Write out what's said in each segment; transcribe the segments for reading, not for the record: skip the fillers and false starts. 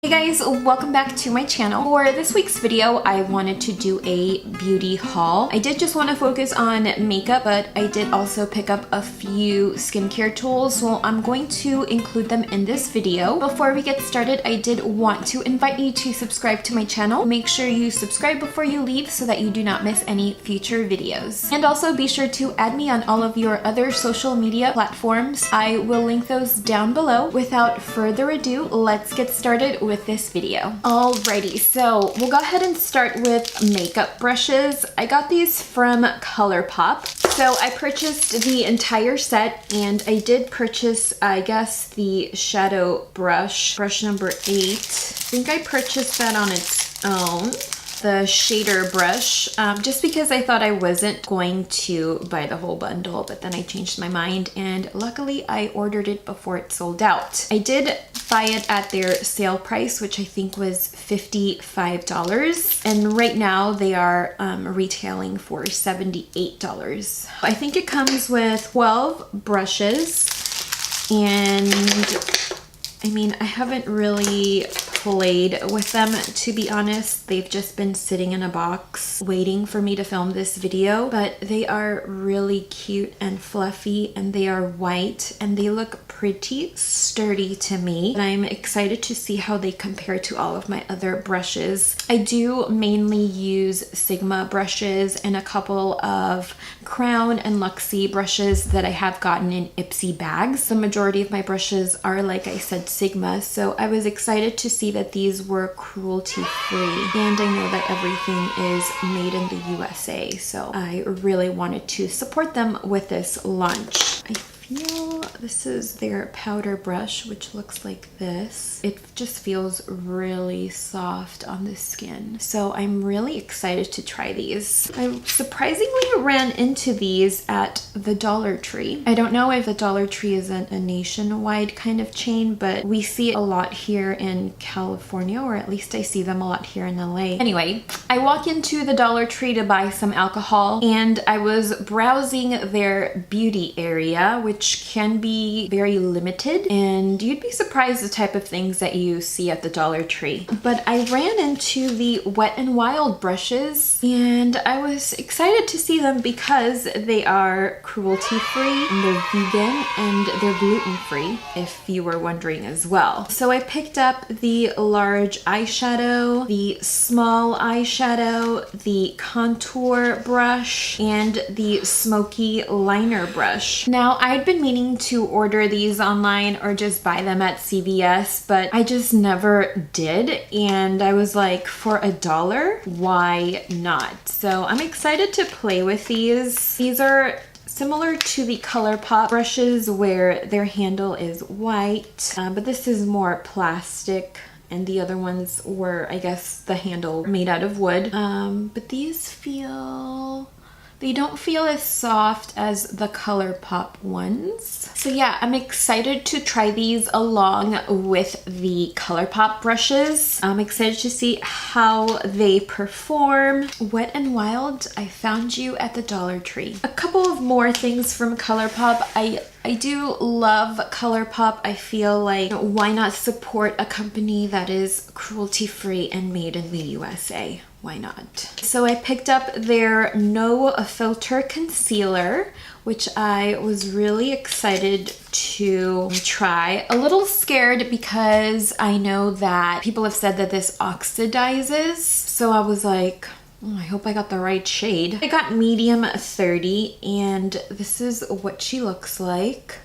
Hey guys, welcome back to my channel. For this week's video, I wanted to do a beauty haul. I did just want to focus on makeup, but I did also pick up a few skincare tools, so I'm going to include them in this video. Before we get started, I did want to invite you to subscribe to my channel. Make sure you subscribe before you leave so that you do not miss any future videos. And also be sure to add me on all of your other social media platforms. I will link those down below. Without further ado, let's get started with this video. Alrighty, so we'll go ahead and start with makeup brushes. I got these from ColourPop. So I purchased the entire set, and I did purchase, I guess, the shadow brush number 8. I think I purchased that on its own. The shader brush, just because I thought I wasn't going to buy the whole bundle, but then I changed my mind, and luckily I ordered it before it sold out. I did buy it at their sale price, which I think was $55, and right now they are retailing for $78. I think it comes with 12 brushes, and I mean, I haven't really played with them, to be honest. They've just been sitting in a box waiting for me to film this video, but they are really cute and fluffy, and they are white, and they look pretty sturdy to me. And I'm excited to see how they compare to all of my other brushes. I do mainly use Sigma brushes and a couple of Crown and Luxie brushes that I have gotten in Ipsy bags. The majority of my brushes are, like I said, Sigma, so I was excited to see that these were cruelty-free, and I know that everything is made in the USA, so I really wanted to support them with this launch. I feel this is their powder brush, which looks like this. It just feels really soft on the skin, so I'm really excited to try these. I surprisingly ran into these at the Dollar Tree. I don't know if the Dollar Tree is a nationwide kind of chain, but we see it a lot here in California, or at least I see them a lot here in LA. Anyway, I walk into the Dollar Tree to buy some alcohol, and I was browsing their beauty area, which can be very limited, and you'd be surprised the type of things that you see at the Dollar Tree. But I ran into the Wet n Wild brushes, and I was excited to see them because they are cruelty-free, and they're vegan, and they're gluten-free, if you were wondering as well. So I picked up the large eyeshadow, the small eyeshadow, the contour brush, and the Smokey liner brush. Now, I'd been meaning to order these online or just buy them at CVS, but I just never did, and I was like, for $1, why not? So I'm excited to play with these. These are similar to the ColourPop brushes where their handle is white, but this is more plastic, and the other ones were, I guess, the handle made out of wood. But these they don't feel as soft as the ColourPop ones. So yeah, I'm excited to try these along with the ColourPop brushes. I'm excited to see how they perform. Wet n Wild, I found you at the Dollar Tree. A couple of more things from ColourPop. I do love ColourPop. I feel like, why not support a company that is cruelty-free and made in the USA? Why not? So I picked up their No Filter Concealer, which I was really excited to try. A little scared because I know that people have said that this oxidizes. So I was like, I hope I got the right shade. I got medium 30, and this is what she looks like.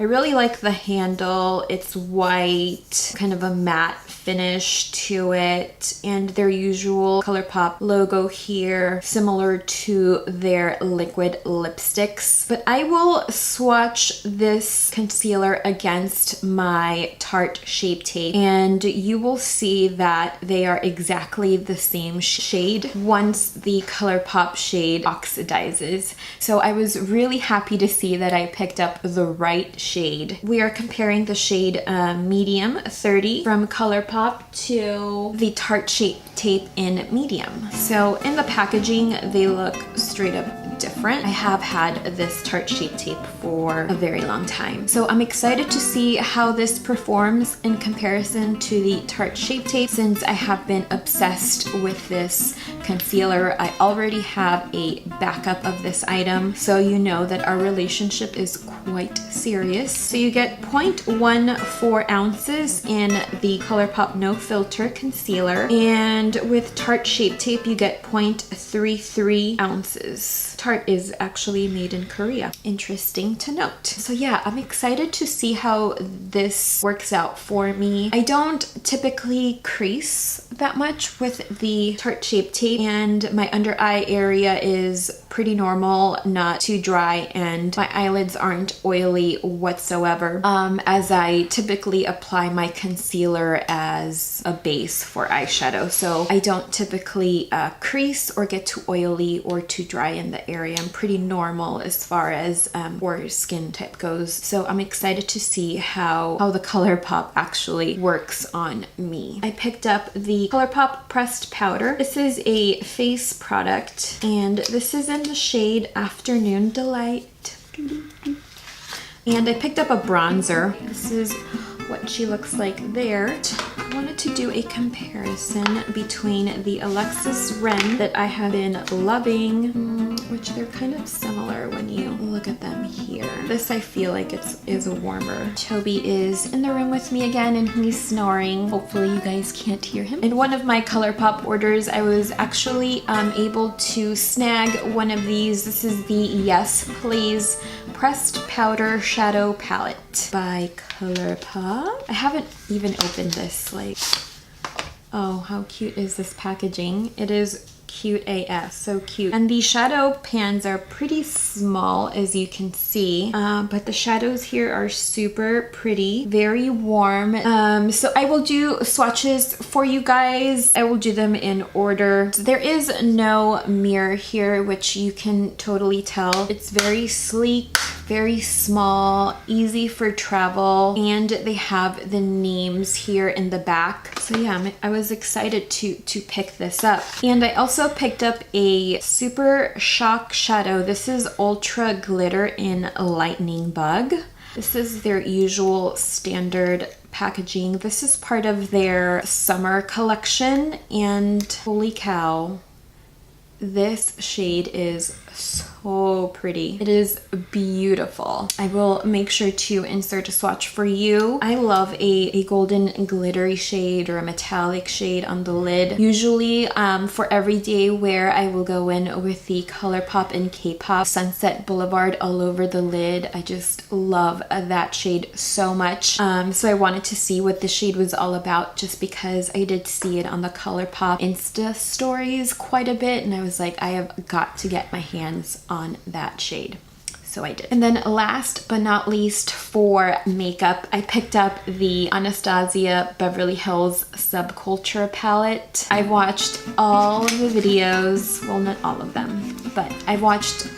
I really like the handle. It's white, kind of a matte finish to it, and their usual ColourPop logo here, similar to their liquid lipsticks. But I will swatch this concealer against my Tarte Shape Tape, and you will see that they are exactly the same shade once the ColourPop shade oxidizes. So I was really happy to see that I picked up the right shade. We are comparing the shade medium 30 from ColourPop to the Tarte Shape Tape in medium. So in the packaging, they look straight up different. I have had this Tarte Shape Tape for a very long time. So I'm excited to see how this performs in comparison to the Tarte Shape Tape since I have been obsessed with this concealer. I already have a backup of this item, so you know that our relationship is quite serious. So you get 0.14 ounces in the ColourPop No Filter concealer, and with Tarte Shape Tape you get 0.33 ounces. Tarte is actually made in Korea. Interesting to note. So yeah, I'm excited to see how this works out for me. I don't typically crease that much with the Tarte Shape Tape, and my under eye area is pretty normal, not too dry, and my eyelids aren't oily whatsoever, as I typically apply my concealer as a base for eyeshadow. So I don't typically crease or get too oily or too dry in the area. I'm pretty normal as far as pore skin type goes. So I'm excited to see how the ColourPop actually works on me. I picked up the ColourPop Pressed Powder. This is a face product, and this is in the shade Afternoon Delight. And I picked up a bronzer. This is what she looks like there. I wanted to do a comparison between the Alexis Ren that I have been loving, which they're kind of similar when you look at them here. This I feel like is a warmer. Toby is in the room with me again and he's snoring. Hopefully you guys can't hear him. In one of my ColourPop orders, I was actually able to snag one of these. This is the Yes Please Pressed Powder Shadow Palette by ColourPop. I haven't even opened this. Like, oh, how cute is this packaging? It is cute AF, so cute. And the shadow pans are pretty small, as you can see, but the shadows here are super pretty, very warm. So I will do swatches for you guys. I will do them in order. So there is no mirror here, which you can totally tell. It's very sleek, very small, easy for travel, and they have the names here in the back. So yeah, I was excited to pick this up. And I also picked up a Super Shock Shadow. This is Ultra Glitter in Lightning Bug. This is their usual standard packaging. This is part of their summer collection, and holy cow, this shade is so pretty. It is beautiful. I will make sure to insert a swatch for you. I love a golden glittery shade or a metallic shade on the lid. Usually for everyday wear, I will go in with the ColourPop and K-Pop Sunset Boulevard all over the lid. I just love that shade so much. So I wanted to see what the shade was all about, just because I did see it on the ColourPop Insta stories quite a bit, and I was like, I have got to get my hands on that shade. So I did. And then last but not least, for makeup, I picked up the Anastasia Beverly Hills Subculture palette. I watched all of the videos, well, not all of them, but I watched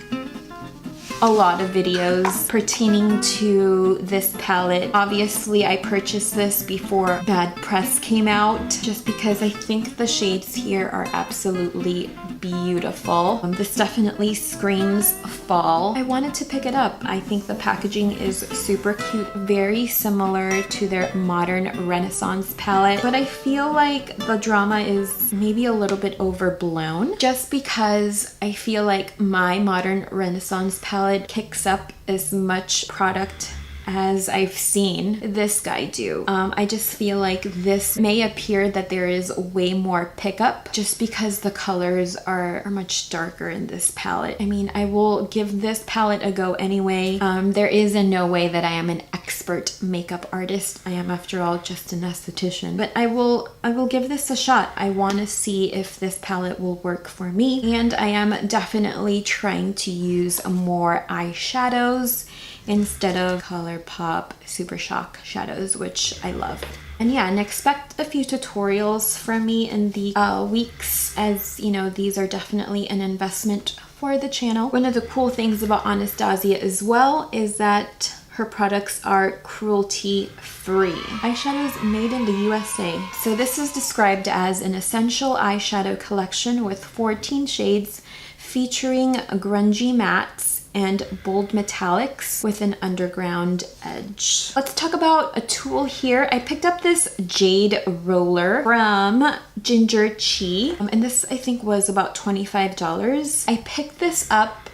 a lot of videos pertaining to this palette. Obviously, I purchased this before bad press came out, just because I think the shades here are absolutely beautiful. This definitely screams fall. I wanted to pick it up. I think the packaging is super cute, very similar to their Modern Renaissance palette, but I feel like the drama is maybe a little bit overblown, just because I feel like my Modern Renaissance palette kicks up as much product as I've seen this guy do. I just feel like this may appear that there is way more pickup just because the colors are much darker in this palette. I mean, I will give this palette a go anyway. There is in no way that I am an expert makeup artist. I am, after all, just an esthetician, but I will give this a shot. I want to see if this palette will work for me, and I am definitely trying to use more eyeshadows instead of ColourPop Super Shock shadows, which I love. And yeah, and expect a few tutorials from me in the weeks, as you know, these are definitely an investment for the channel. One of the cool things about Anastasia as well is that her products are cruelty-free. Eyeshadows made in the USA. So this is described as an essential eyeshadow collection with 14 shades featuring grungy mattes and bold metallics with an underground edge. Let's talk about a tool here. I picked up this Jade roller from Ginger Chi, and this I think was about $25. I picked this up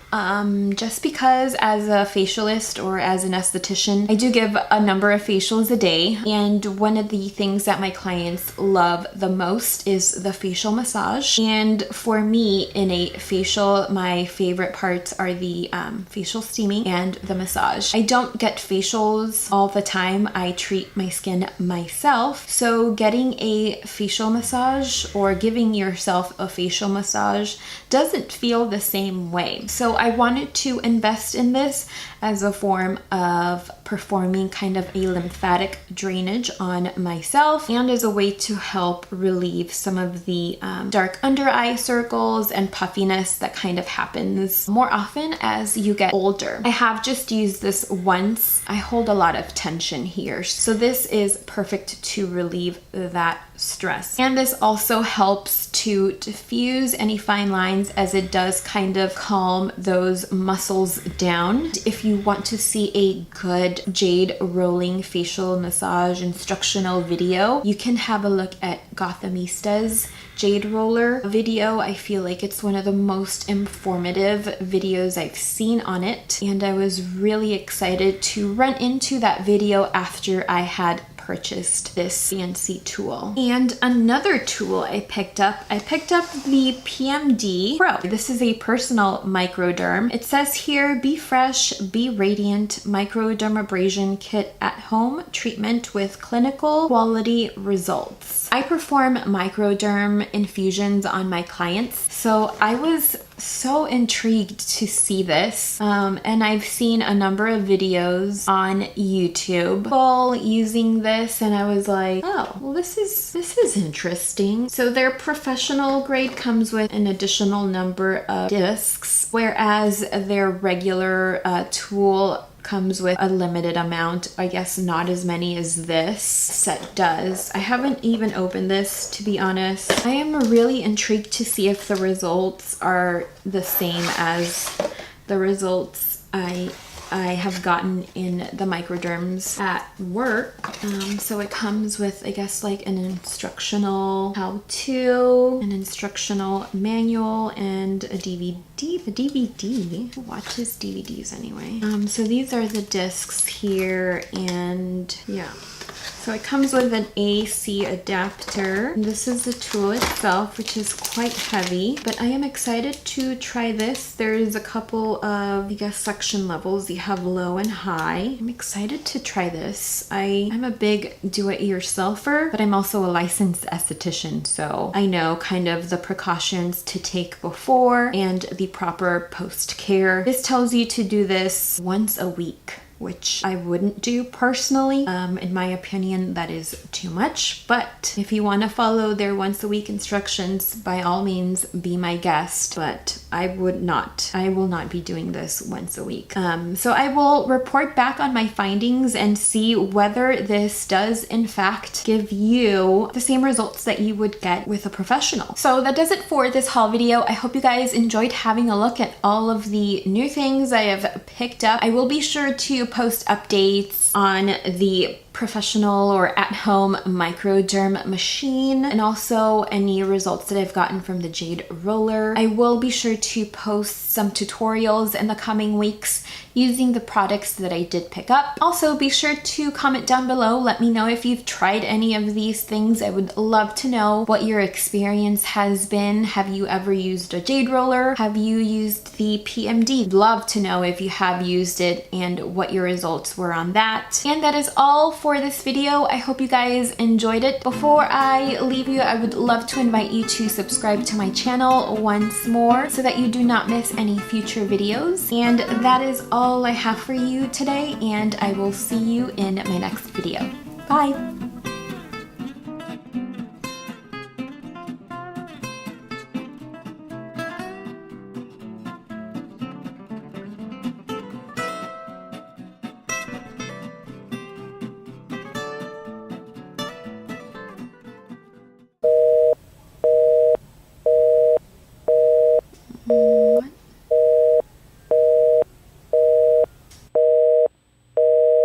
just because as a facialist or as an esthetician, I do give a number of facials a day, and one of the things that my clients love the most is the facial massage. And for me, in a facial, my favorite parts are the facial steaming and the massage. I don't get facials all the time. I treat my skin myself, so getting a facial massage or giving yourself a facial massage doesn't feel the same way. So I wanted to invest in this as a form of performing kind of a lymphatic drainage on myself, and as a way to help relieve some of the dark under eye circles and puffiness that kind of happens more often as you get older. I have just used this once. I hold a lot of tension here, so this is perfect to relieve that stress. And this also helps to diffuse any fine lines, as it does kind of calm those muscles down. If you want to see a good Jade rolling facial massage instructional video, you can have a look at Gothamista's Jade roller video. I feel like it's one of the most informative videos I've seen on it, and I was really excited to run into that video after I had purchased this fancy tool. And another tool I picked up the PMD PRO. This is a personal microderm. It says here, be fresh, be radiant, microdermabrasion kit at home treatment with clinical quality results. I perform microderm infusions on my clients, so I was so intrigued to see this, and I've seen a number of videos on YouTube people using this, and I was like, oh, well, this is interesting. So their professional grade comes with an additional number of discs, whereas their regular tool comes with a limited amount. I guess not as many as this set does. I haven't even opened this, to be honest. I am really intrigued to see if the results are the same as the results I have gotten in the microderms at work. So it comes with, I guess, like an instructional how-to, an instructional manual, and a DVD. The DVD? Who watches DVDs anyway? So these are the discs here, and yeah. So it comes with an AC adapter. And this is the tool itself, which is quite heavy, but I am excited to try this. There's a couple of, I guess, section levels. You have low and high. I'm excited to try this. I'm a big do-it-yourselfer, but I'm also a licensed esthetician, so I know kind of the precautions to take before and the proper post-care. This tells you to do this once a week, which I wouldn't do personally. In my opinion, that is too much, but if you want to follow their once a week instructions, by all means, be my guest, but I will not be doing this once a week. So I will report back on my findings and see whether this does in fact give you the same results that you would get with a professional. So that does it for this haul video. I hope you guys enjoyed having a look at all of the new things I have picked up. I will be sure to post updates on the professional or at-home microderm machine, and also any results that I've gotten from the Jade roller. I will be sure to post some tutorials in the coming weeks using the products that I did pick up. Also, be sure to comment down below. Let me know if you've tried any of these things. I would love to know what your experience has been. Have you ever used a Jade roller? Have you used the PMD? Love to know if you have used it and what your results were on that. And that is all for this video. I hope you guys enjoyed it. Before I leave you, I would love to invite you to subscribe to my channel once more so that you do not miss any future videos. And that is all I have for you today, and I will see you in my next video. Bye!